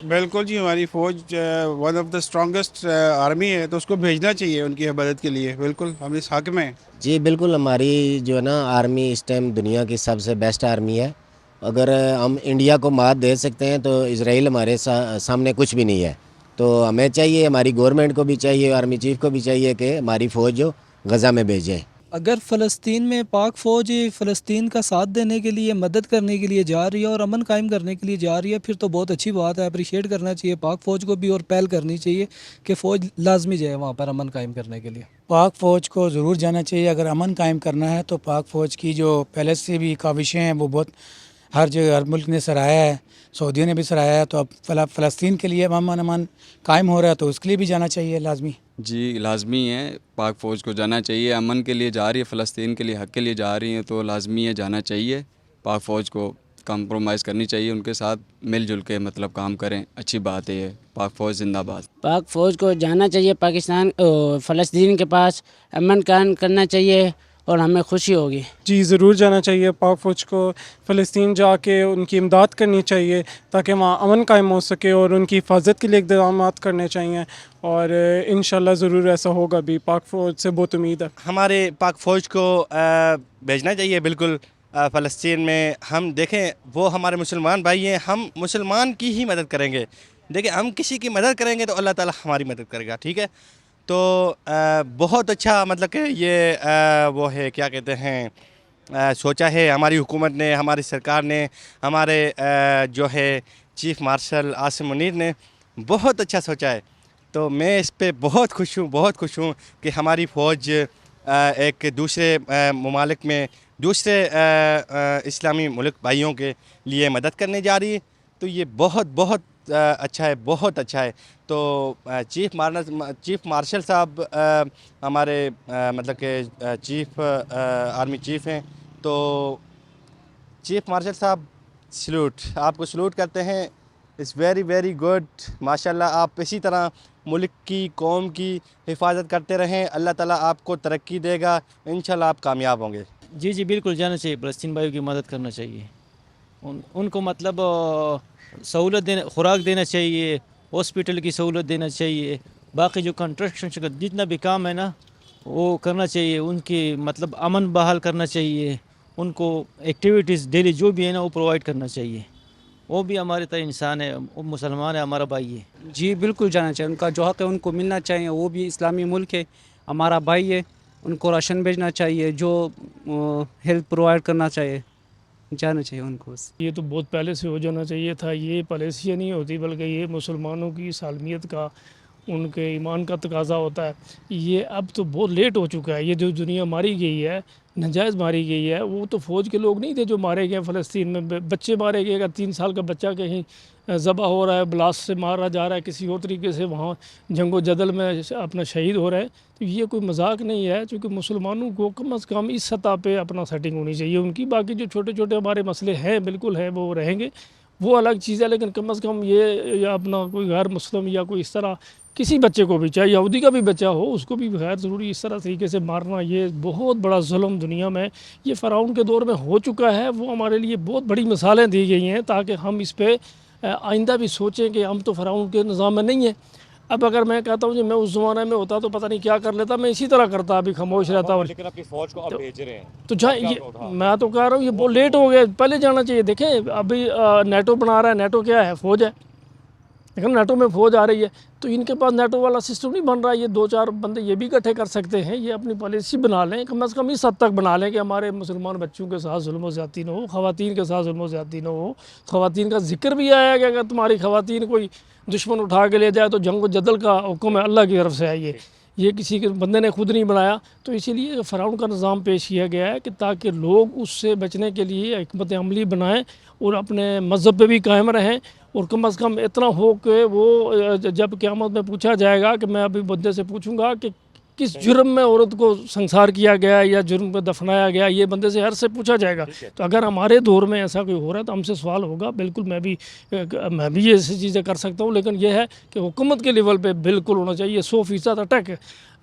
بالکل جی، ہماری فوج one of the strongest army ہے، تو اس کو بھیجنا چاہیے ان کی مدد کے لیے. بالکل ہم اس حق میں ہیں. جی بالکل، ہماری جو ہے نا آرمی اس ٹائم دنیا کی سب سے بیسٹ آرمی ہے. اگر ہم انڈیا کو مات دے سکتے ہیں تو اسرائیل ہمارے سامنے کچھ بھی نہیں ہے. تو ہمیں چاہیے، ہماری گورنمنٹ کو بھی چاہیے، آرمی چیف کو بھی چاہیے کہ ہماری فوج جو غزہ میں بھیجیں. اگر فلسطین میں پاک فوج فلسطین کا ساتھ دینے کے لیے، مدد کرنے کے لیے جا رہی ہے اور امن قائم کرنے کے لیے جا رہی ہے، پھر تو بہت اچھی بات ہے. اپریشیٹ کرنا چاہیے پاک فوج کو بھی، اور پہل کرنی چاہیے کہ فوج لازمی جائے وہاں پر امن قائم کرنے کے لیے. پاک فوج کو ضرور جانا چاہیے. اگر امن قائم کرنا ہے تو پاک فوج کی جو پہلے سے بھی کاوشیں ہیں وہ بہت ہر جگہ، ہر ملک نے سراہا ہے، سعودیہ نے بھی سراہا ہے. تو اب فلسطین کے لیے امن قائم ہو رہا ہے تو اس کے لیے بھی جانا چاہیے لازمی. جی لازمی ہے، پاک فوج کو جانا چاہیے. امن کے لیے جا رہی ہے، فلسطین کے لیے، حق کے لیے جا رہی ہیں، تو لازمی ہے جانا چاہیے. پاک فوج کو کمپرومائز کرنی چاہیے، ان کے ساتھ مل جل کے مطلب کام کریں. اچھی بات ہے یہ. پاک فوج زندہ باد. پاک فوج کو جانا چاہیے پاکستان فلسطین کے پاس، امن قائم کرنا چاہیے اور ہمیں خوشی ہوگی. جی ضرور جانا چاہیے پاک فوج کو. فلسطین جا کے ان کی امداد کرنی چاہیے تاکہ وہاں امن قائم ہو سکے، اور ان کی حفاظت کے لیے اقدامات کرنے چاہیے، اور انشاءاللہ ضرور ایسا ہوگا بھی. پاک فوج سے بہت امید ہے. ہمارے پاک فوج کو بھیجنا چاہیے بالکل فلسطین میں. ہم دیکھیں وہ ہمارے مسلمان بھائی ہیں، ہم مسلمان کی ہی مدد کریں گے. دیکھیں ہم کسی کی مدد کریں گے تو اللہ تعالیٰ ہماری مدد کرے گا. ٹھیک ہے، تو بہت اچھا مطلب کہ یہ وہ ہے کیا کہتے ہیں سوچا ہے ہماری حکومت نے، ہماری سرکار نے، ہمارے جو ہے چیف مارشل عاصم منیر نے بہت اچھا سوچا ہے. تو میں اس پہ بہت خوش ہوں کہ ہماری فوج ایک دوسرے ممالک میں، دوسرے اسلامی ملک بھائیوں کے لیے مدد کرنے جا رہی ہے. تو یہ بہت اچھا ہے، بہت اچھا ہے. تو چیف مارشل صاحب ہمارے مطلب کہ چیف آرمی چیف ہیں. تو چیف مارشل صاحب سلوٹ، آپ کو سلوٹ کرتے ہیں. It's very good. ماشاءاللہ آپ اسی طرح ملک کی، قوم کی حفاظت کرتے رہیں. اللہ تعالیٰ آپ کو ترقی دے گا، انشاءاللہ آپ کامیاب ہوں گے. جی بالکل جانا چاہیے. فلسطین بھائیوں کی مدد کرنا چاہیے. ان کو مطلب سہولت دینا، خوراک دینا چاہیے، ہاسپٹل کی سہولت دینا چاہیے. باقی جو کنسٹرکشن جتنا بھی کام ہے نا وہ کرنا چاہیے. ان کی مطلب امن بحال کرنا چاہیے. ان کو ایکٹیویٹیز ڈیلی جو بھی ہے نا وہ پرووائڈ کرنا چاہیے. وہ بھی ہمارے طرح انسان ہے، وہ مسلمان ہے، ہمارا بھائی ہے. جی بالکل جانا چاہیے. ان کا جو حق ہے ان کو ملنا چاہیے. وہ بھی اسلامی ملک ہے، ہمارا بھائی ہے. ان کو راشن بھیجنا چاہیے، جو ہیلپ پرووائڈ کرنا چاہیے، جانا چاہیے ان کو. یہ تو بہت پہلے سے ہو جانا چاہیے تھا. یہ پالیسیاں نہیں ہوتی، بلکہ یہ مسلمانوں کی سالمیت کا، ان کے ایمان کا تقاضا ہوتا ہے. یہ اب تو بہت لیٹ ہو چکا ہے. یہ جو دنیا ماری گئی ہے، ناجائز ماری گئی ہے، وہ تو فوج کے لوگ نہیں تھے جو مارے گئے فلسطین میں. بچے مارے گئے. اگر 3 سال کا بچہ کہیں ذبح ہو رہا ہے، بلاسٹ سے مارا جا رہا ہے، کسی اور طریقے سے وہاں جنگ و جدل میں اپنا شہید ہو رہا ہے، تو یہ کوئی مذاق نہیں ہے. چونکہ مسلمانوں کو کم از کم اس سطح پہ اپنا سیٹنگ ہونی چاہیے. ان کی باقی جو چھوٹے چھوٹے ہمارے مسئلے ہیں بالکل ہیں، وہ رہیں گے، وہ الگ چیز ہے. لیکن کم از کم یہ یا اپنا کوئی غیر مسلم یا کوئی اس طرح کسی بچے کو بھی، چاہے یہودی کا بھی بچہ ہو، اس کو بھی غیر ضروری اس طرح طریقے سے مارنا، یہ بہت بڑا ظلم دنیا میں یہ فرعون کے دور میں ہو چکا ہے. وہ ہمارے لیے بہت بڑی مثالیں دی گئی ہیں تاکہ ہم اس پہ آئندہ بھی سوچیں کہ ہم تو فرعون کے نظام میں نہیں ہیں. اب اگر میں کہتا ہوں کہ میں اس زمانے میں ہوتا تو پتہ نہیں کیا کر لیتا، میں اسی طرح کرتا، ابھی خاموش رہتا. لیکن اپنی فوج کو اب بھیج رہے ہیں تو میں تو کہہ رہا ہوں یہ بہت لیٹ ہو گیا، پہلے جانا چاہیے. دیکھیں ابھی نیٹو بنا رہا ہے. نیٹو کیا ہے؟ فوج ہے. لیکن نیٹو میں فوج آ رہی ہے تو ان کے پاس نیٹو والا سسٹم نہیں بن رہا. یہ 2-4 بندے یہ بھی اکٹھے کر سکتے ہیں. یہ اپنی پالیسی بنا لیں، کم از کم اس حد تک بنا لیں کہ ہمارے مسلمان بچوں کے ساتھ ظلم و زیادتی نہ ہو، خواتین کے ساتھ ظلم و زیادتی نہ ہو. خواتین کا ذکر بھی آیا کہ اگر تمہاری خواتین کوئی دشمن اٹھا کے لے جائے تو جنگ و جدل کا حکم ہے، اللہ کی طرف سے ہے. یہ کسی کے بندے نے خود نہیں بنایا. تو اسی لیے فرعون کا نظام پیش کیا گیا ہے کہ تاکہ لوگ اس سے بچنے کے لیے حکمت عملی بنائیں اور اپنے مذہب پہ بھی قائم رہیں. اور کم از کم اتنا ہو کہ وہ جب قیامت میں پوچھا جائے گا، کہ میں ابھی بندے سے پوچھوں گا کہ کس جرم میں عورت کو سنسار کیا گیا یا جرم پہ دفنایا گیا، یہ بندے سے ہر سے پوچھا جائے گا. تو اگر ہمارے دور میں ایسا کوئی ہو رہا ہے تو ہم سے سوال ہوگا. بالکل میں بھی یہ ایسی چیزیں کر سکتا ہوں، لیکن یہ ہے کہ حکومت کے لیول پہ بالکل ہونا چاہیے 100% اٹیک